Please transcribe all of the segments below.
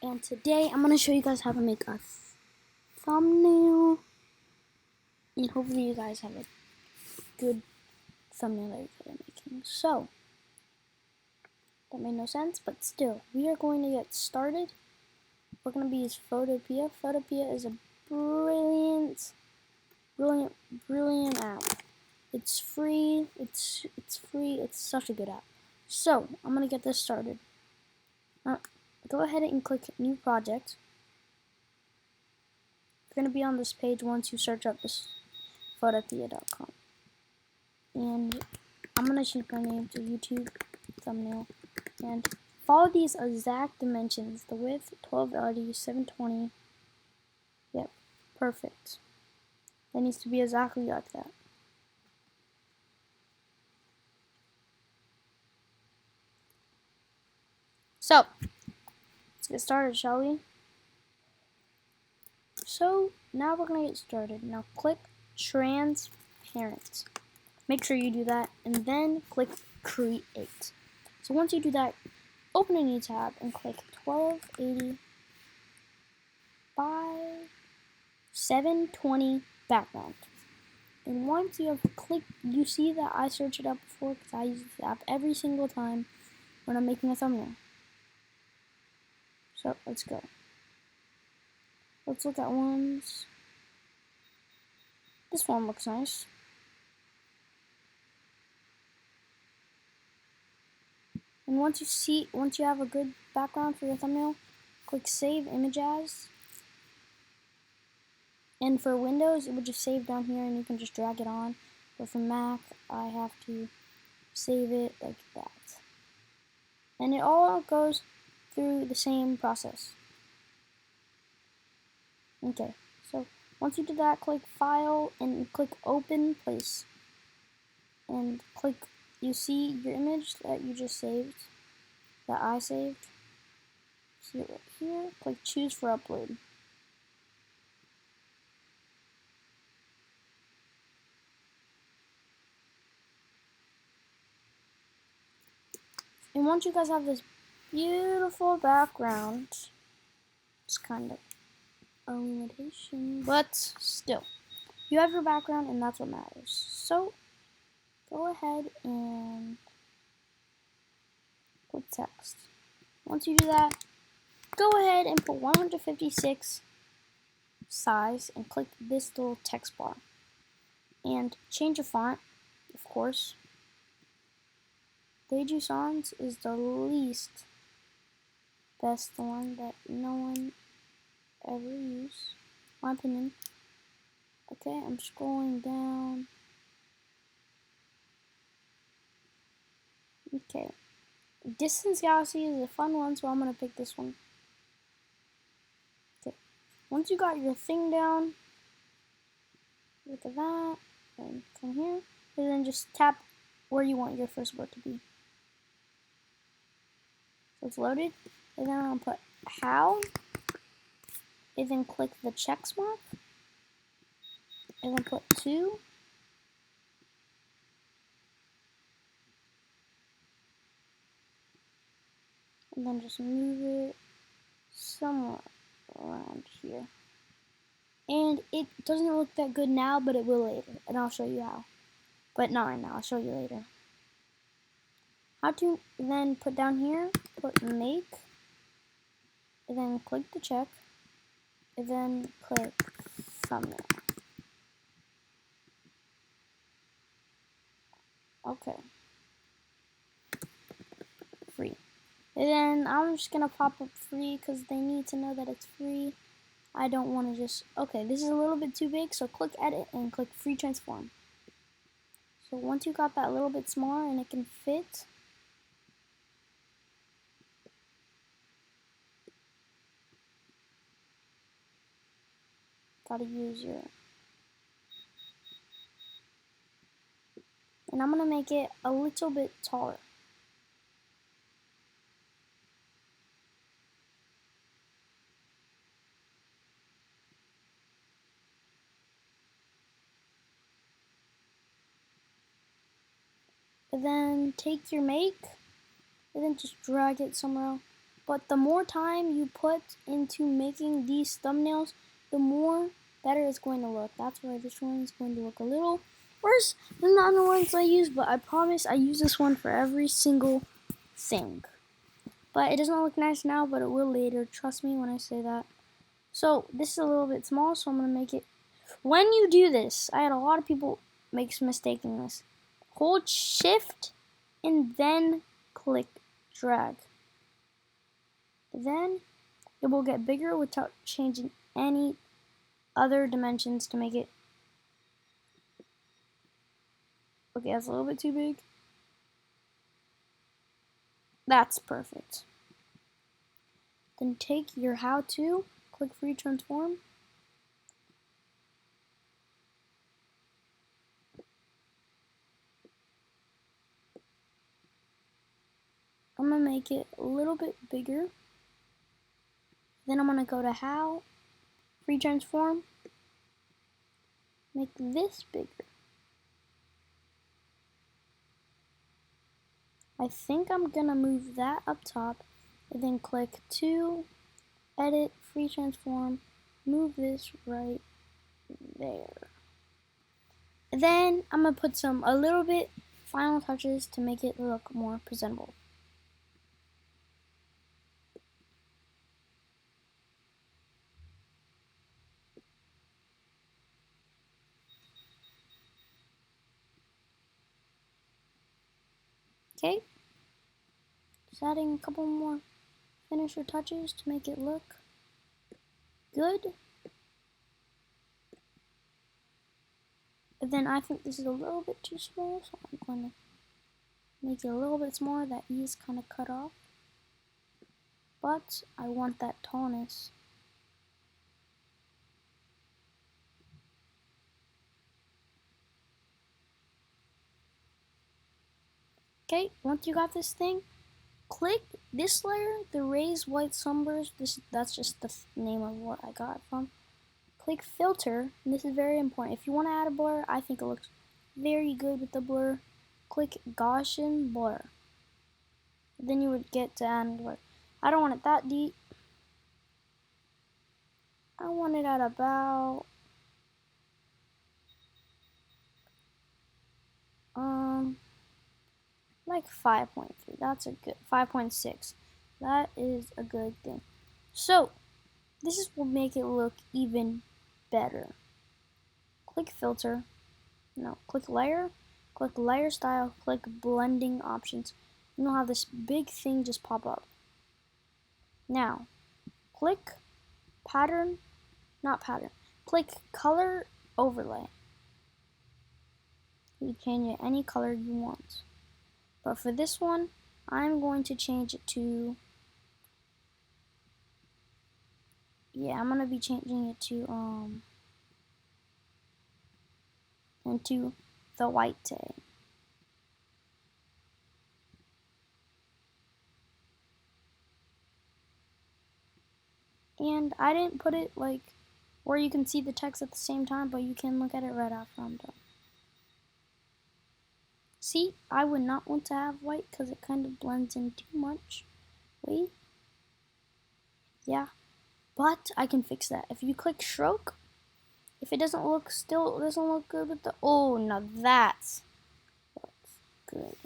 and today I'm going to show you guys how to make a thumbnail, and hopefully you guys have a good thumbnail that you're making. So, that made no sense, but still, we are going to get started. We're going to use Photopea. Photopea is a brilliant app. It's free, it's free, it's such a good app. So, I'm going to get this started. Go ahead and click New Project. You're going to be on this page once you search up this photopea.com. And I'm going to change my name to YouTube thumbnail. And follow these exact dimensions. The width, 1280, 720. Yep, perfect. That needs to be exactly like that. So, let's get started, shall we? So, now we're going to get started. Now click Transparent. Make sure you do that, and then click Create. So once you do that, open a new tab and click 1280 by 720 background. And once you have clicked, you see that I searched it up before because I use this app every single time when I'm making a thumbnail. So let's go. Let's look at ones. This one looks nice. And once you have a good background for your thumbnail, click Save Image As. And for Windows, it would just save down here and you can just drag it on. But for Mac, I have to save it like that. And it all goes through the same process. Okay, so once you do that, click File and click Open Place. And click, you see your image that you just saved, that I saved. See it right here. Click Choose for Upload. And once you guys have this beautiful background, it's kind of a limitation, but still, you have your background and that's what matters. So, go ahead and put text. Once you do that, go ahead and put 156 size and click this little text bar. And change your font, of course. Teju Sans is the least best one that no one ever used, my opinion. Okay, I'm scrolling down. Okay. Distance Galaxy is a fun one, so I'm going to pick this one. Okay. Once you got your thing down, look at that, and come here, and then just tap where you want your first word to be. So it's loaded, and then I'm going to put how, and then click the checks mark, and then put 2, and then just move it somewhere around here. And it doesn't look that good now, but it will later, and I'll show you how. But not right now, I'll show you later. How to then put down here, put make, and then click the check, and then click thumbnail. Okay. Free. And then I'm just gonna pop up free because they need to know that it's free. I don't want to just, okay, this is a little bit too big, so click edit and click free transform. So once you got that a little bit smaller and it can fit, gotta use your, and I'm gonna make it a little bit taller. And then take your make, and then just drag it somewhere but the more time you put into making these thumbnails, the more better it's going to look. That's why this one is going to look a little worse than the other ones I use, but I promise I use this one for every single thing. But it doesn't look nice now, but it will later. Trust me when I say that. So this is a little bit small, so I'm going to make it. When you do this, I had a lot of people make a mistake in this. Hold shift and then click drag. Then it will get bigger without changing any other dimensions to make it. Okay, that's a little bit too big. That's perfect. Then take your how to, click free transform. I'm going to make it a little bit bigger. Then I'm going to go to how, free transform, make this bigger. I think I'm going to move that up top and then click to, edit, free transform, move this right there. And then I'm going to put a little bit final touches to make it look more presentable. Okay, just adding a couple more finisher touches to make it look good. And then I think this is a little bit too small, so I'm going to make it a little bit smaller. That E is kind of cut off, but I want that tallness. Okay, once you got this thing, click this layer, the raised white sunburst. That's just the name of what I got it from. Click filter, and this is very important. If you want to add a blur, I think it looks very good with the blur. Click Gaussian blur. Then you would get to add blur. I don't want it that deep. I want it at about like 5.3. That's a good 5.6. That is a good thing. So this will make it look even better. Click filter. No, click layer. Click layer style. Click blending options. And you'll have this big thing just pop up. Now, click pattern. Not pattern. Click color overlay. You can change it any color you want. But for this one, I'm going to change it to, yeah, I'm going to be changing it to, into the white tag. And I didn't put it like where you can see the text at the same time, but you can look at it right after I'm done. See, I would not want to have white because it kind of blends in too much. Wait. Yeah. But I can fix that. If you click stroke, if it doesn't look good with the, oh, now that's good.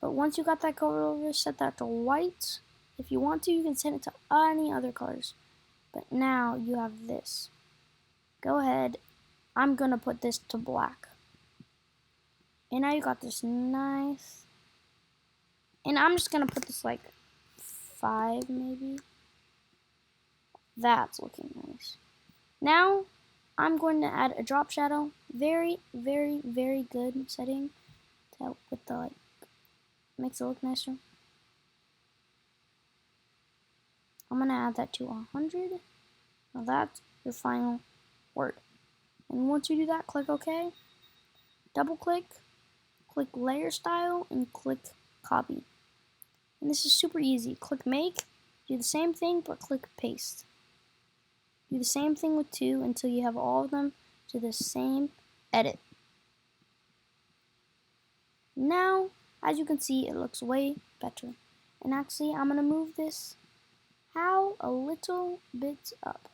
But once you got that color over, set that to white. If you want to, you can set it to any other colors. But now you have this. Go ahead. I'm going to put this to black. And now you got this nice. And I'm just going to put this like 5 maybe. That's looking nice. Now I'm going to add a drop shadow. Very, very, very good setting to help with the like, makes it look nicer. I'm going to add that to 100. Now that's your final word. And once you do that, click OK. Double click layer style, and click copy. And this is super easy. Click make, do the same thing, but click paste. Do the same thing with 2 until you have all of them to the same edit. Now, as you can see, it looks way better. And actually, I'm going to move this how a little bit up.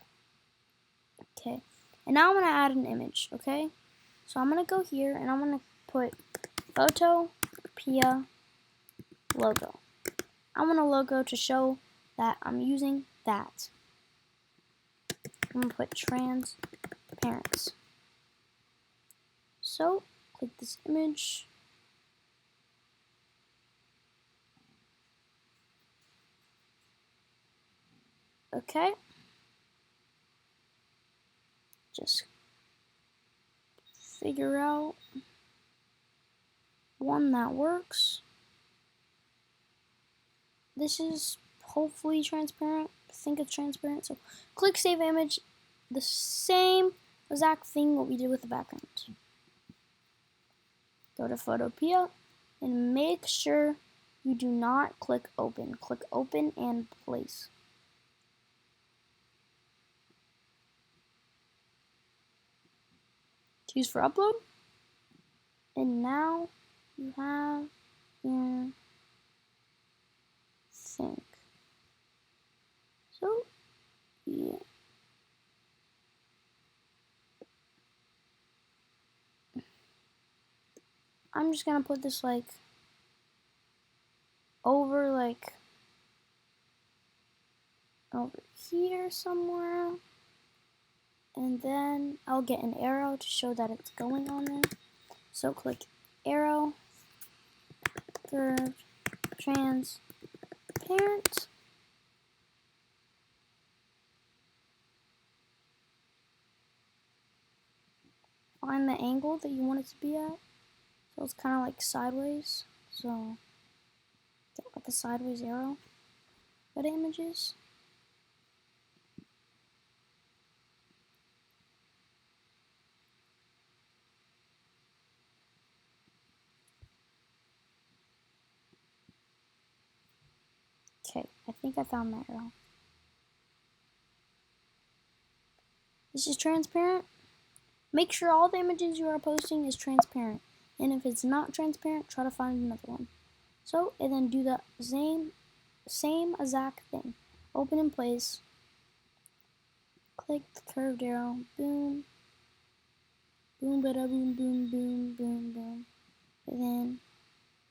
Okay, and now I'm gonna add an image, okay? So I'm gonna go here and I'm gonna put Photopea logo. I want a logo to show that I'm using that. I'm gonna put transparent. So click this image. Okay. Just figure out one that works. This is hopefully transparent. I think it's transparent. So click save image. The same exact thing what we did with the background. Go to Photopea and make sure you do not click open. Click open and place. Choose for upload. And now you have your thing. So, yeah. I'm just gonna put this like over here somewhere. And then I'll get an arrow to show that it's going on there. So click arrow, curved, transparent. Find the angle that you want it to be at. So it's kind of like sideways. So get like a sideways arrow for the images. Okay, I think I found that arrow. This is transparent. Make sure all the images you are posting is transparent. And if it's not transparent, try to find another one. So, and then do the same exact thing. Open in place. Click the curved arrow. Boom. Boom, bada, boom, boom, boom, boom, boom. And then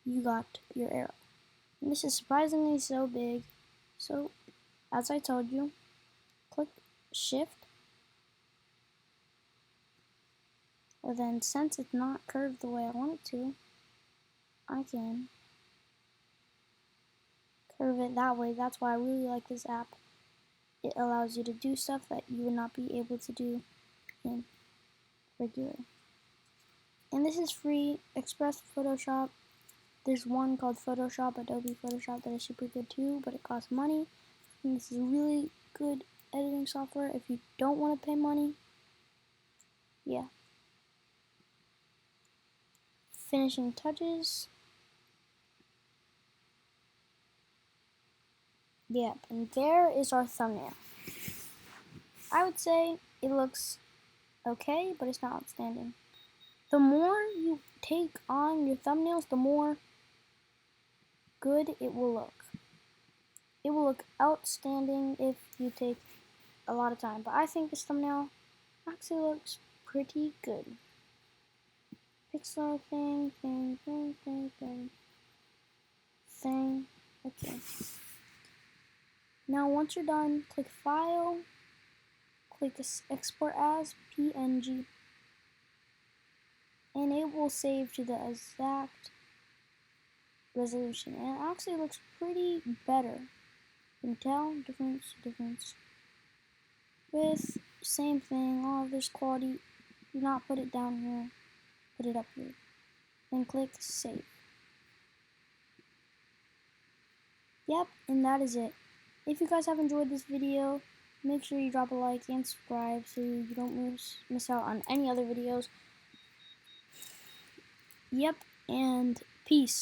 you got your arrow. And this is surprisingly so big. So, as I told you, click shift. And then since it's not curved the way I want it to, I can curve it that way. That's why I really like this app. It allows you to do stuff that you would not be able to do in regular. And this is free. Express Photoshop. There's one called Photoshop, Adobe Photoshop, that is super good too, but it costs money. And this is really good editing software if you don't want to pay money. Yeah. Finishing touches. Yep, and there is our thumbnail. I would say it looks okay, but it's not outstanding. The more you take on your thumbnails, the more good it will look. It will look outstanding if you take a lot of time, but I think this thumbnail actually looks pretty good. Pixel thing. Okay. Now once you're done, click File, click Export as PNG, and it will save to the exact resolution. And it actually looks pretty better. You can tell difference. With same thing, all of this quality, do not put it down here, put it up here. Then click Save. Yep, and that is it. If you guys have enjoyed this video, make sure you drop a like and subscribe so you don't miss out on any other videos. Yep, and peace.